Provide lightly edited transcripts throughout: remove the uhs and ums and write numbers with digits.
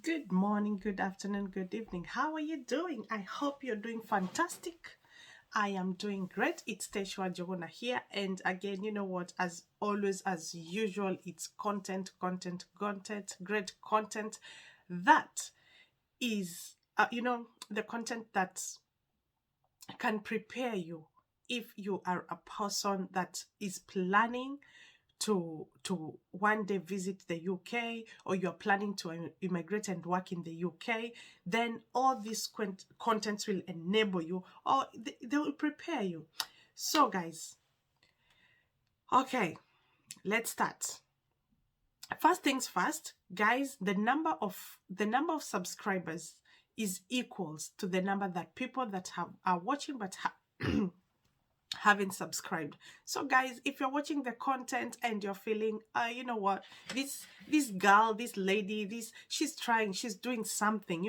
Good morning, good afternoon, good evening. How are you doing? I hope you're doing fantastic. I am doing great. It's Teshwa Jogona here. And again, you know what? As always, as usual, it's content, great content that is, the content that can prepare you if you are a person that is planning to one day visit the UK, or you're planning to immigrate and work in the UK, then all these contents will enable you, or they will prepare you. So guys, okay, let's start. First things first, guys, the number of subscribers is equals to the number that people that are watching but haven't subscribed. So guys, if you're watching the content and you're feeling you know what, this girl, this lady, this she's trying, she's doing something,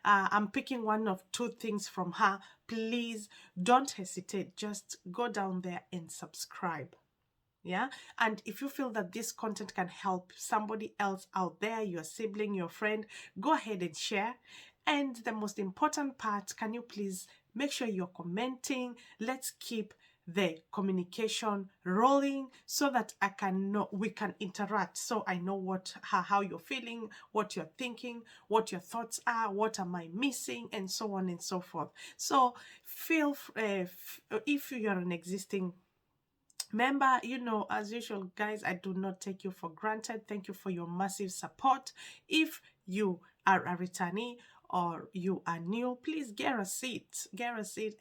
I'm picking one of two things from her, please don't hesitate, just go down there and subscribe. Yeah. And if you feel that this content can help somebody else out there, your sibling, your friend, go ahead and share. And the most important part, can you please make sure you're commenting? Let's keep the communication rolling so that I can know, we can interact, so I know how you're feeling, what you're thinking, what your thoughts are, what am I missing, and so on and so forth. So feel if you're an existing member, as usual, guys, I do not take you for granted. Thank you for your massive support. If you are a returnee or you are new, please get a seat,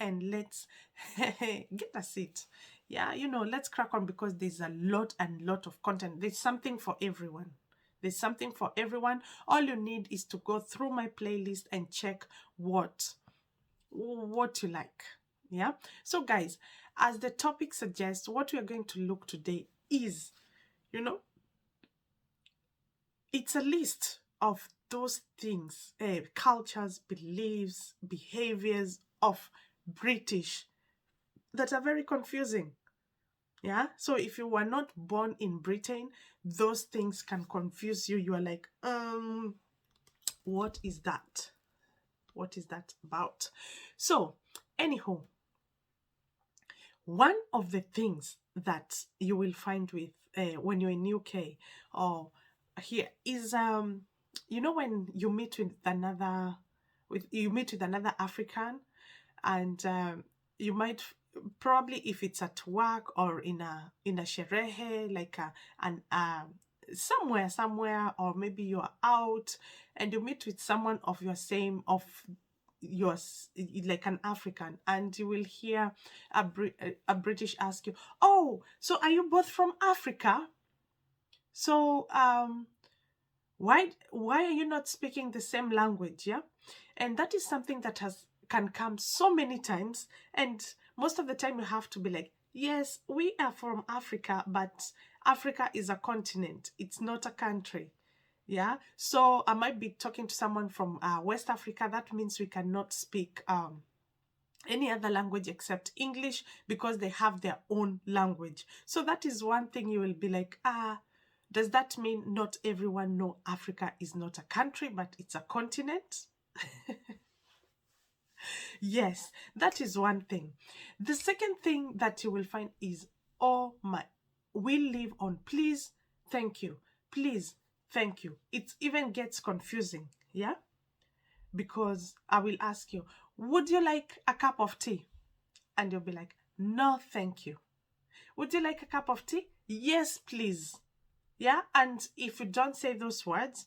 and let's get a seat. Yeah, let's crack on, because there's a lot and lot of content. There's something for everyone. There's something for everyone. All you need is to go through my playlist and check what you like. Yeah. So guys, as the topic suggests, what we are going to look today is, you know it's a list of those things, cultures, beliefs, behaviors of British that are very confusing. Yeah. So if you were not born in Britain, those things can confuse you. You are like, what is that? What is that about? So anyhow, one of the things that you will find with when you're in UK or here is when you meet with another African, and you might probably, if it's at work or in a sherehe, like an somewhere, or maybe you're out and you meet with someone of your same of yours, like an African, and you will hear a British ask you, "Oh, so are you both from Africa? So why are you not speaking the same language?" Yeah. And that is something that has can come so many times, and most of the time you have to be like, "Yes, we are from Africa, but Africa is a continent, it's not a country." Yeah. So I might be talking to someone from West Africa. That means we cannot speak any other language except English, because they have their own language. So that is one thing you will be like, does that mean not everyone know Africa is not a country, but it's a continent? Yes, that is one thing. The second thing that you will find is, oh my, we live on please, thank you, please, thank you. It even gets confusing, yeah? Because I will ask you, would you like a cup of tea? And you'll be like, no, thank you. Would you like a cup of tea? Yes, please. Yeah. And if you don't say those words,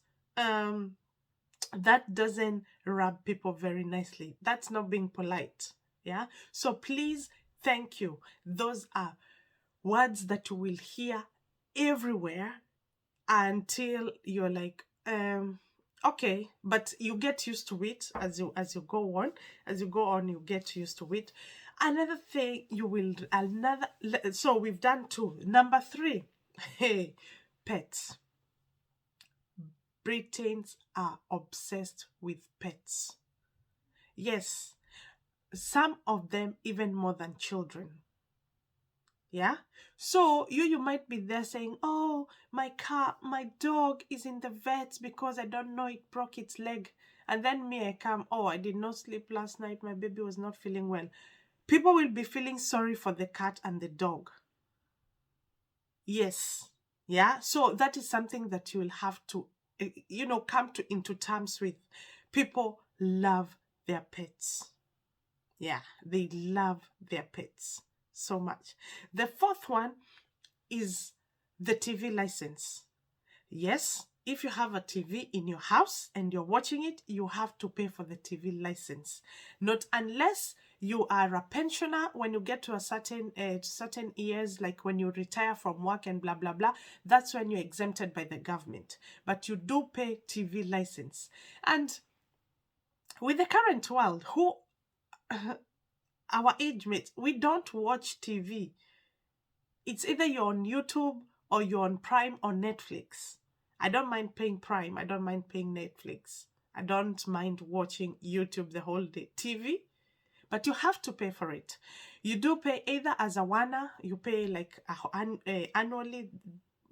that doesn't rub people very nicely. That's not being polite. Yeah. So please, thank you. Those are words that you will hear everywhere until you're like, okay, but you get used to it as you go on. As you go on, you get used to it. Another thing so we've done two. Number three, hey, pets. Britons are obsessed with pets. Yes, some of them even more than children. Yeah. So you might be there saying, "Oh, my dog is in the vet because I don't know it broke its leg." And then me, I come, "Oh, I did not sleep last night. My baby was not feeling well." People will be feeling sorry for the cat and the dog. Yes. Yeah. So that is something that you will have to, come to into terms with. People love their pets. Yeah, they love their pets so much. The fourth one is the TV license. Yes, if you have a TV in your house and you're watching it, you have to pay for the TV license. Not unless you are a pensioner. When you get to a certain years, like when you retire from work and blah blah blah, that's when you're exempted by the government. But you do pay TV license. And with the current world, who our age mates, we don't watch TV. It's either you're on YouTube or you're on Prime or Netflix. I don't mind paying Prime. I don't mind paying Netflix. I don't mind watching YouTube the whole day. TV, but you have to pay for it. You do pay either as a one, you pay like annually,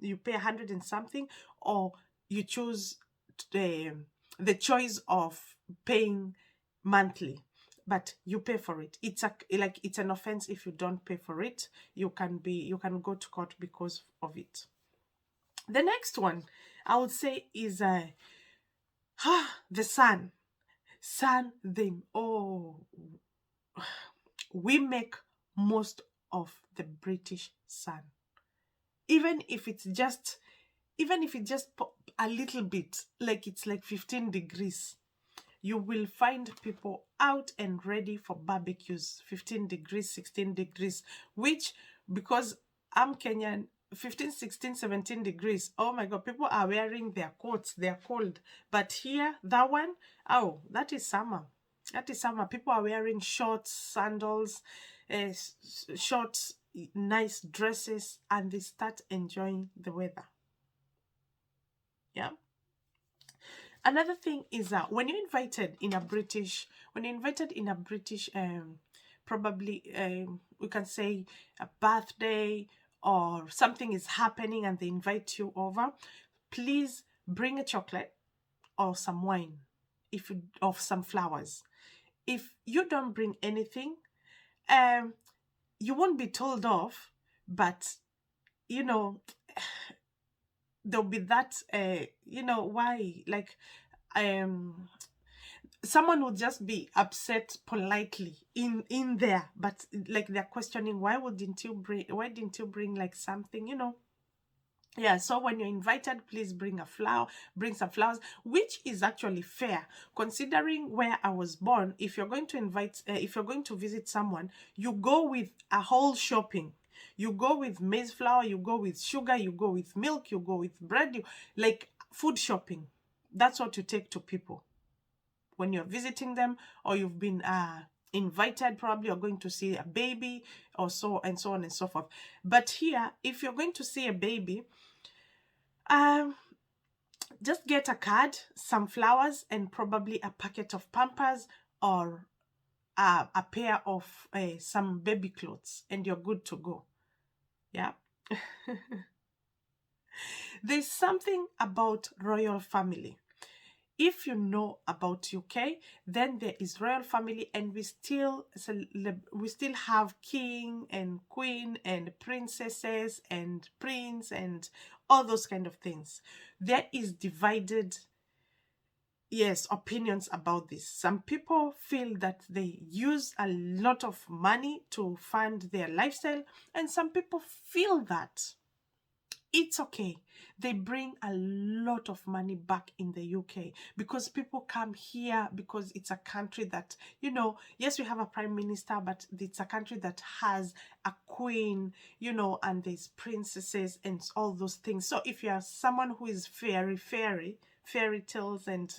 you pay 100 and something, or you choose the choice of paying monthly, but you pay for it. It's an offense if you don't pay for it. You can go to court because of it. The next one I would say is the sun them. Oh, we make most of the British sun, even if it's just a little bit, like it's like 15 degrees. You will find people out and ready for barbecues, 15 degrees, 16 degrees, which, because I'm Kenyan, 15, 16, 17 degrees. Oh my God, people are wearing their coats. They're cold. But here, that one, oh, that is summer. That is summer. People are wearing shorts, sandals, shorts, nice dresses, and they start enjoying the weather. Yeah. Another thing is that when you're invited in a British, probably we can say a birthday or something is happening and they invite you over, please bring a chocolate or some wine, of some flowers. If you don't bring anything, you won't be told off, but you know there'll be that why, like, um someone will just be upset politely in there, but like they're questioning, why didn't you bring like something, yeah. So when you're invited, please bring some flowers, which is actually fair considering where I was born. If you're going to visit someone, you go with a whole shopping. You go with maize flour, you go with sugar, you go with milk, you go with bread, like food shopping. That's what you take to people when you're visiting them, or you've been invited, probably you're going to see a baby or so, and so on and so forth. But here, if you're going to see a baby, um just get a card, some flowers, and probably a packet of Pampers, or a pair of some baby clothes, and you're good to go. Yeah. There's something about royal family. If you know about UK, then there is royal family, and we still have king and queen and princesses and prince and all those kind of things. There is divided, yes, opinions about this. Some people feel that they use a lot of money to fund their lifestyle, and some people feel that it's okay. They bring a lot of money back in the UK because people come here because it's a country that, yes, we have a prime minister, but it's a country that has a queen, and there's princesses and all those things. So if you are someone who is fairy tales and,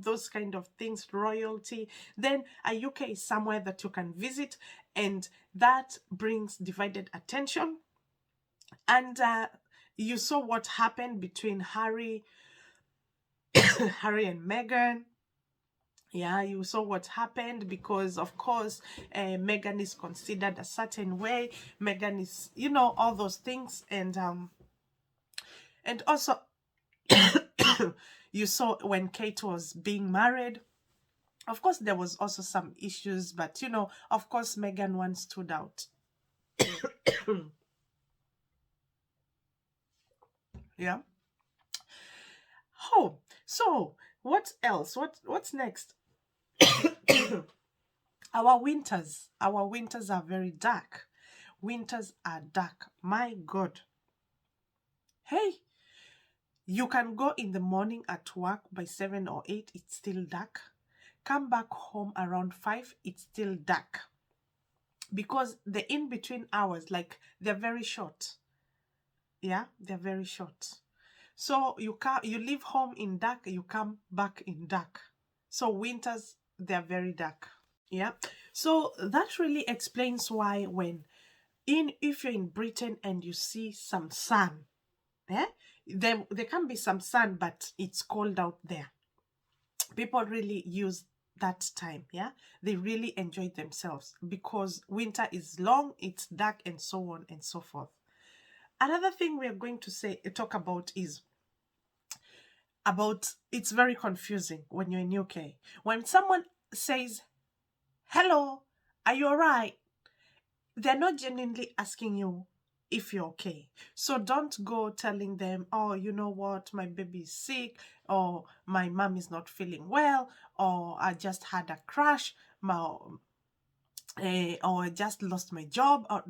those kind of things, royalty, then a UK is somewhere that you can visit, and that brings divided attention. And you saw what happened between Harry and Meghan. Yeah, you saw what happened because, of course, Megan is considered a certain way. Megan is, all those things, and also you saw when Kate was being married. Of course, there was also some issues, but of course, Megan one stood out. Yeah. Oh, so what else? What's next? Our winters are very dark. Winters are dark. My God. Hey, you can go in the morning at work by 7 or 8, it's still dark. Come back home around 5, it's still dark. Because the in between hours, like, they're very short. Yeah, they're very short. So you leave home in dark, you come back in dark. So winters, they're very dark. Yeah. So that really explains why if you're in Britain and you see some sun, eh? There can be some sun, but it's cold out there. People really use that time, yeah? They really enjoy themselves because winter is long, it's dark, and so on and so forth. Another thing we are going to talk about is about it's very confusing when you're in UK. When someone says, "Hello, are you alright?" They're not genuinely asking you if you're okay. So don't go telling them, "Oh, you know what, my baby is sick," or "My mom is not feeling well," or "I just had a crash," or "I just lost my job," or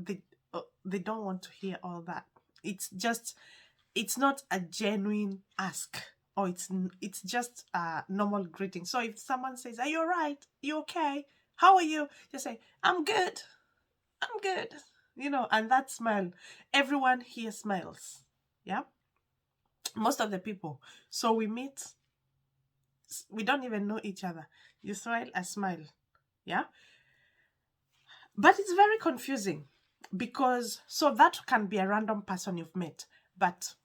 they don't want to hear all that. It's not a genuine ask, or it's just a normal greeting. So if someone says, "Are you alright? You okay? How are you?" Just say, "I'm good. I'm good." And that smile, everyone here smiles. Yeah. Most of the people. So we meet, we don't even know each other. You smile, I smile. Yeah. But it's very confusing because, so that can be a random person you've met, but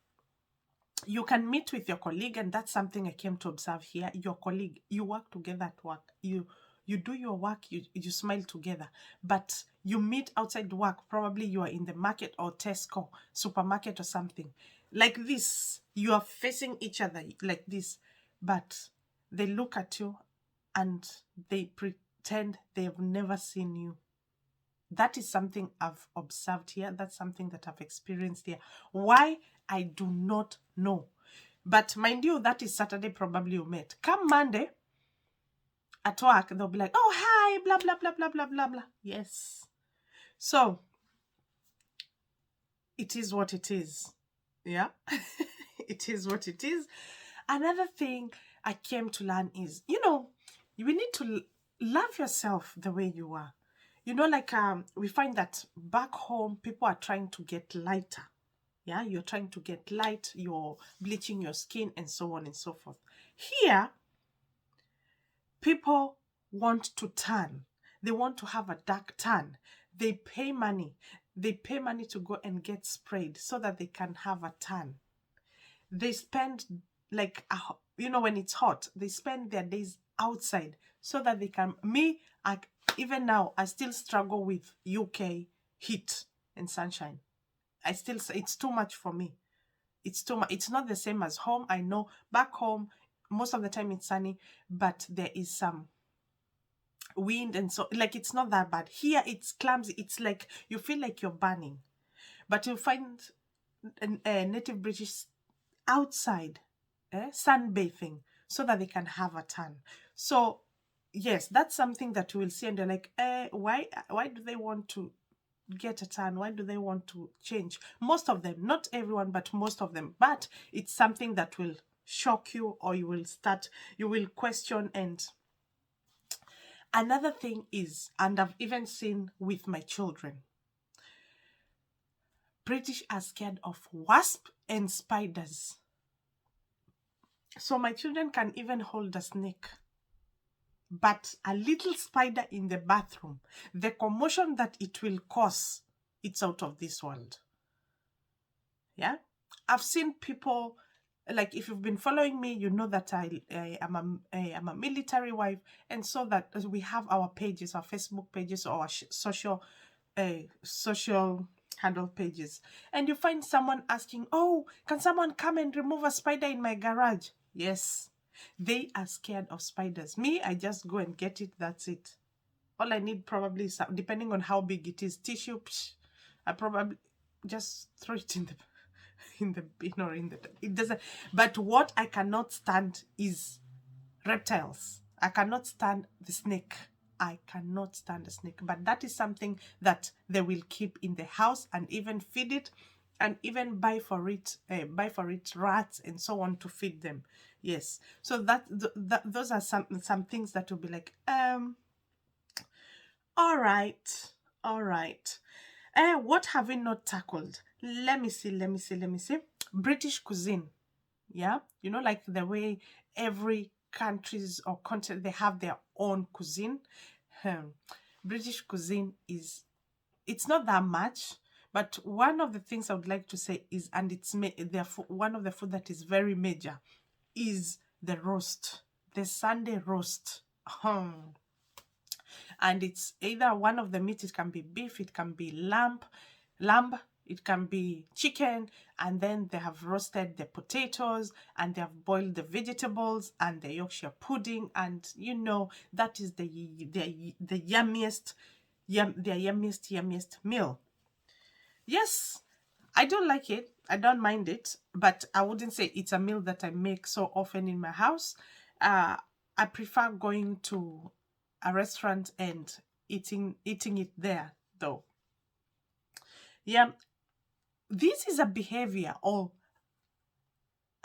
you can meet with your colleague, and that's something I came to observe here. Your colleague, you work together at work. You do your work, you smile together. But you meet outside work, probably you are in the market or Tesco, supermarket or something. Like this, you are facing each other like this, but they look at you and they pretend they've never seen you. That is something I've observed here. That's something that I've experienced here. Why? I do not know. But mind you, that is Saturday, probably you met. Come Monday, at work, they'll be like, "Oh, hi, blah, blah, blah, blah, blah, blah, blah." Yes. So, it is what it is. Yeah. It is what it is. Another thing I came to learn is, you need to love yourself the way you are. Like we find that back home, people are trying to get lighter. Yeah, you're trying to get light, you're bleaching your skin, and so on and so forth. Here, people want to tan. They want to have a dark tan. They pay money. They pay money to go and get sprayed so that they can have a tan. They spend when it's hot, they spend their days outside so that they can. Even now, I still struggle with UK heat and sunshine. It's too much for me. It's too much. It's not the same as home. I know back home, most of the time it's sunny, but there is some wind, and so like it's not that bad. Here it's clumsy. It's like you feel like you're burning. But you'll find a native British outside, sunbathing, so that they can have a tan. So yes, that's something that you will see, and they're like, why do they want to get a tan? Why do they want to change? Most of them, not everyone, but most of them. But it's something that will shock you, or you will question. And another thing is, and I've even seen with my children, British are scared of wasps and spiders. So my children can even hold a snake. But a little spider in the bathroom, the commotion that it will cause, it's out of this world. Yeah. I've seen people like if you've been following me, you know that I'm a military wife, and so that we have our pages, our Facebook pages, or our social handle pages, and you find someone asking, oh, can someone come and remove a spider in my garage? Yes, they are scared of spiders. Me, I just go and get it. That's it. All I need probably is, depending on how big it is, tissue. I probably just throw it in the bin, or in the, it doesn't. But what I cannot stand is reptiles. I cannot stand the snake. I cannot stand the snake. But that is something that they will keep in the house, and even feed it, and even buy for it rats and so on to feed them. Yes. So those are some things that will be like, all right, all right. What have we not tackled? Let me see. British cuisine. Yeah, you know, like the way every countries or continent, they have their own cuisine. British cuisine it's not that much, but one of the things I would like to say is, and it's one of the food that is very major, is the roast, the Sunday roast. And it's either one of the meat. It can be beef, it can be lamb, it can be chicken, and then they have roasted the potatoes, and they have boiled the vegetables and the Yorkshire pudding, and you know that is the yummiest meal. Yes, I don't like it, I don't mind it, but I wouldn't say it's a meal that I make so often in my house. I prefer going to a restaurant and eating it there, though. Yeah, this is a behavior or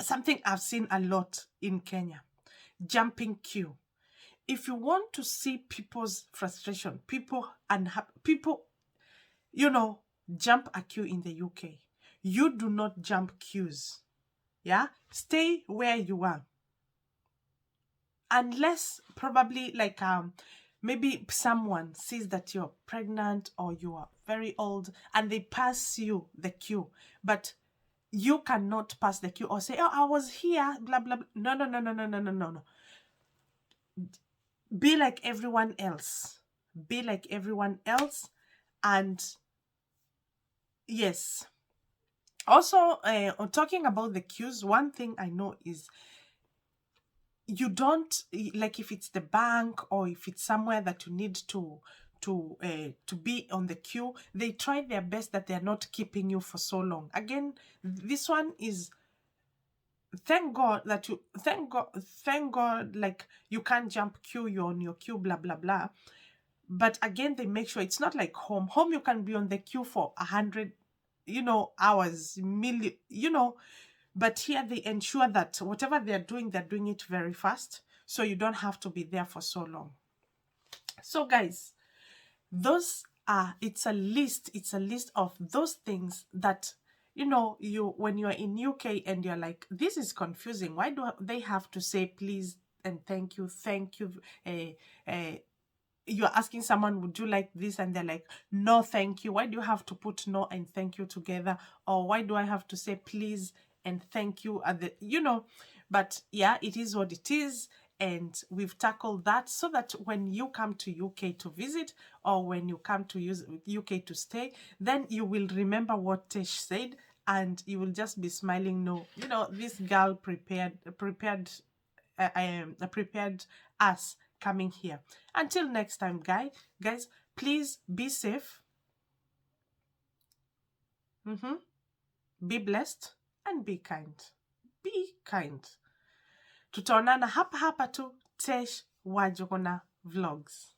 something I've seen a lot in Kenya. Jumping queue. If you want to see people's frustration, people, you know, jump a queue in the UK. You do not jump queues. Yeah? Stay where you are. Unless probably like maybe someone sees that you're pregnant or you are very old and they pass you the queue, but you cannot pass the queue or say, oh, I was here, blah blah blah. No. Be like everyone else. Be like everyone else. And yes, also talking about the queues, one thing I know is, you don't, like, if it's the bank or if it's somewhere that you need to be on the queue, they try their best that they're not keeping you for so long. Again, this one is, thank God, like, you can't jump queue, you're on your queue, blah blah blah. But again, they make sure it's not like home you can be on the queue for 100 hours, million, but here they ensure that whatever they're doing it very fast, so you don't have to be there for so long. So guys, it's a list of those things that, when you're in UK and you're like, this is confusing. Why do they have to say please and thank you? You're asking someone, would you like this? And they're like, no, thank you. Why do you have to put no and thank you together? Or why do I have to say please and thank you at the, but yeah, it is what it is. And we've tackled that so that when you come to UK to visit, or when you come to UK to stay, then you will remember what Tesh said, and you will just be smiling. No, this girl prepared us coming here. Until next time, guys, please be safe, be blessed, and be kind. Be kind. Tutaonana hapa hapa tu Tesh wa Jogona Vlogs.